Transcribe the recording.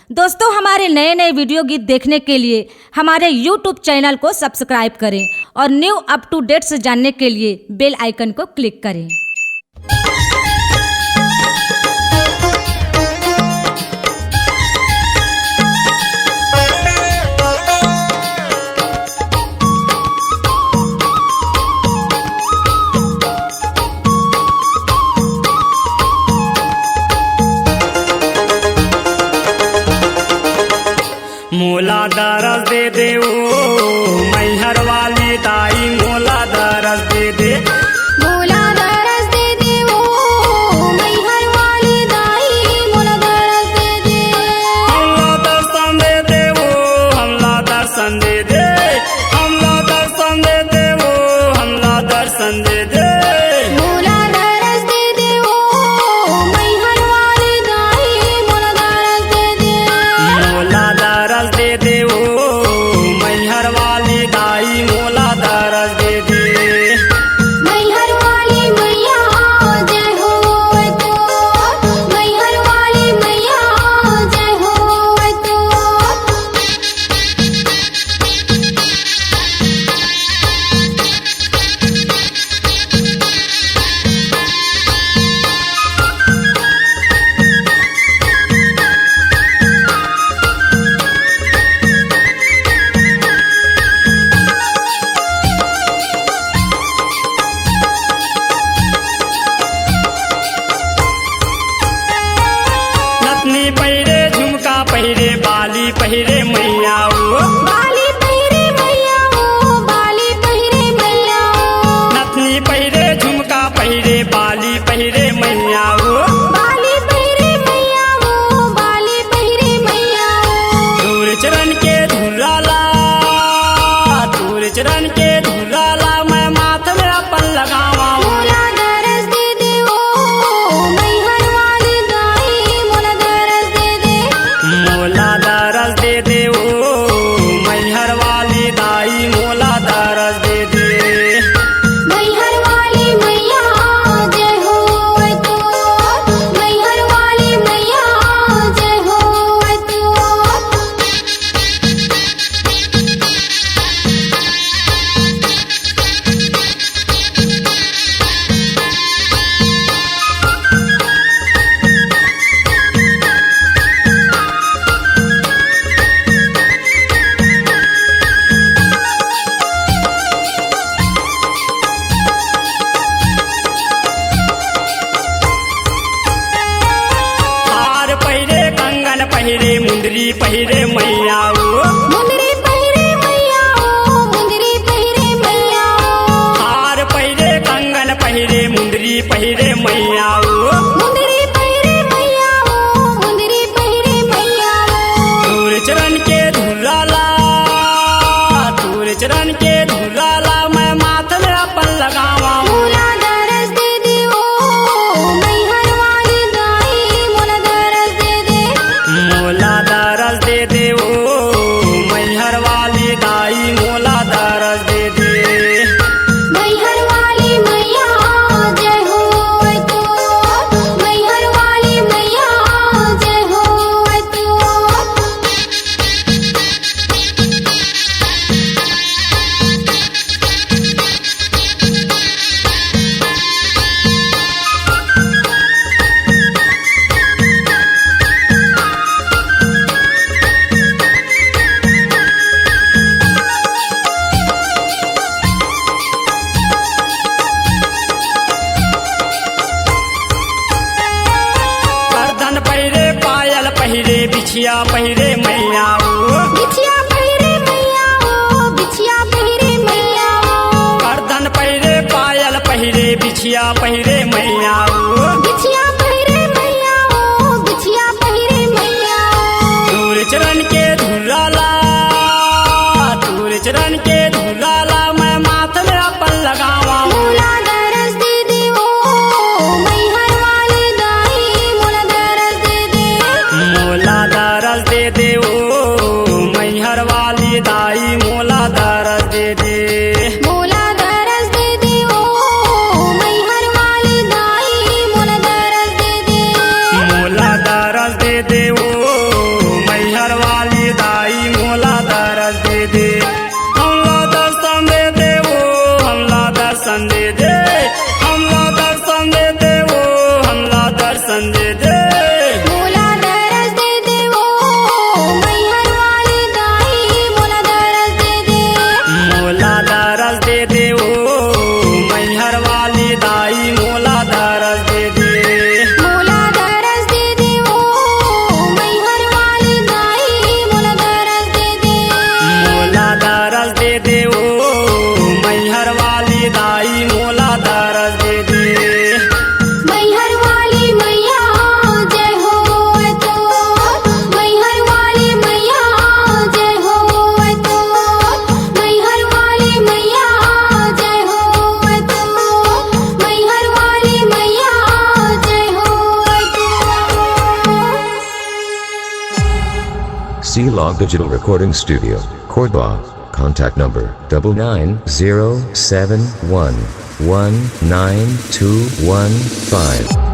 दोस्तों, हमारे नए नए वीडियो गीत देखने के लिए हमारे YouTube चैनल को सब्सक्राइब करें और न्यू अप टू डेट्स जानने के लिए बेल आइकन को क्लिक करें। मोला दरस दे दे ओ मैहर वाली दाई, मोला दरस दे दे, मोला दरस दे दे ओ मैहर वाली दाई, मोला दरस दे दे। हमला दर्शन दे दे ओ, हमला दर्शन दे दे, हमला दर्शन दे दे ओ, हमला दर्शन दे दे। मोला दरस दे दे ओ मैहर वाली दाई, मोला दरस दे दे। मोला दरस दे दे ओ मैहर वाली दाई, मोला दरस दे दे। मैहर वाली मैया जय हो तो, मैहर वाली मैया जय हो तो। नथनी पहिरे, झुमका पहिरे, बाली पहिरे मैया ओ, बाली पहिरे मैया ओ, बाली पहिरे मैया ओ। नथनी पहिरे, झुमका पहिरे, बाली पहिरे मैया ओ। बाली पहिरे मैया ओ, बाली पहिरे मैया ओ। दूर चरण के धुलाला, दूर चरण के धुलाला, मैं माथ में अपन लगावा। मोला दरस दे दे ओ मैहर वाली दाई, मोला दरस दे दे। मोला दरस दे दे ओ मैहर वाली दाई, मोला दरस दे दे। मैहर वाली मैया जय हो तो, मैहर वाली मैया जय हो तो। हार पहिरे, कंगन पहिरे, मुंदरी पहिरे मैया ओ। मुंदरी पहिरे मैया ओ, मुंदरी पहिरे मैया ओ। हार पहिरे, कंगन पहिरे, मुंदरी पहिरे मैया ओ। मुंदरी पहिरे मैया ओ, मुंदरी पहिरे मैया ओ। दूर चरण के धुलाला, दूर चरण के धुलाला, मैं माथ में अपन लगावा। मोला दरस दे दे ओ मैहर वाली दाई, मोला दरस दे दे। मोला दरस दे दे ओ मैहर वाली दाई, मोला दरस दे दे। मैहर वाली मैया जय हो तो, मैहर वाली मैया जय हो तो। गर्दन पहिरे, पायल पहिरे, बिछिया पहिरे मैया ओ। बिछिया पहिरे मैया ओ, बिछिया पहिरे मैया ओ। गर्दन पहिरे, पायल पहिरे, बिछिया पहिरे मैया ओ। बिछिया पहिरे मैया ओ, बिछिया पहिरे मैया ओ। दूर चरण के धुलाला, दूर चरण के धुलाला, मैं माथ में अपन लगावा। मोला दरस दे दे ओ मैहर वाली दाई, मोला दरस दे दे। मोला दरस दे दे ओ मैहर वाली दाई, मोला दरस दे दे। मोला दरस दे दे ओ मैहर वाली दाई, मोला दरस C-Log Digital Recording Studio, Cordoba. Contact number 99071192115.